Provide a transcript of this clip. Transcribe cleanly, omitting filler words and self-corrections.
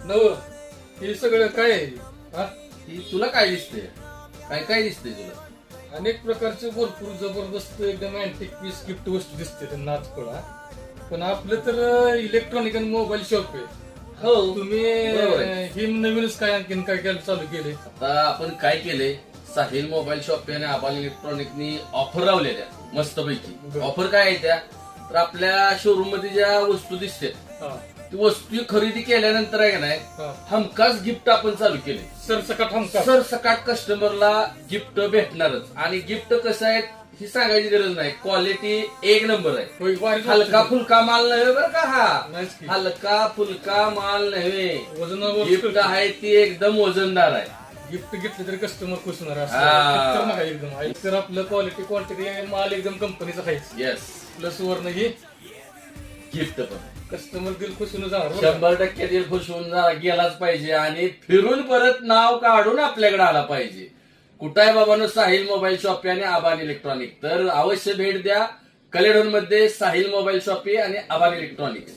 नव हे सगळं काय आहे? हा? ही तुला काय दिसतंय? काय काय दिसतंय तुला? अनेक प्रकारचे भरपूर जबरदस्त एकदम अँटिक पीस गिफ्ट वस्तू दिसते त्यांना आज कळा. पण आपलं तर इलेक्ट्रॉनिक आणि मोबाईल शॉप आहे. हो तुम्ही बरोबर आहे. हे नवीनच काय आणखीन काय काय चालू केले? आता आपण काय केलंय, साहिल मोबाईल शॉप आणि आबाल इलेक्ट्रॉनिकनी ऑफर लावलेल्या मस्तपैकी. बरं. ऑफर काय आहे त्या? तर आपल्या शोरूम मध्ये ज्या वस्तू दिसतात हा, ती वस्तू खरेदी केल्यानंतर आहे का नाही, हा. हमखास गिफ्ट आपण चालू केले. सरसकट हमका सर सकाट कस्टमरला गिफ्ट भेटणारच. आणि गिफ्ट कसं आहे ही सांगायची गरज नाही, क्वालिटी एक नंबर आहे. हलका फुलका माल नव्हे बरं का हा. नाहीच की. हलका फुलका माल नव्हे, वजनावर गिफ्ट आहे ती एकदम वजनदार आहे. गिफ्ट घेतलं तरी कस्टमर खुश होणार असं हा. खतरनाक आहे एकदम. आहे तर आपलं क्वालिटी क्वांटिटी माल एकदम कंपनीचा खायच. येस, प्लस वरनं ही गिफ्ट पण कस्टमर दिल खुश होऊन जाणार बरं का? 100% दिल खुश होऊन गेलाच पाहिजे आणि फिरून परत नाव काढून आपल्याकडे आला पाहिजे. कुठं आहे बाबांनो साहिल मोबाईल शॉपी आणि आबान इलेक्ट्रॉनिक? तर अवश्य भेट द्या. कलेडोन मध्ये साहिल मोबाईल शॉपी आणि आबान इलेक्ट्रॉनिक्स.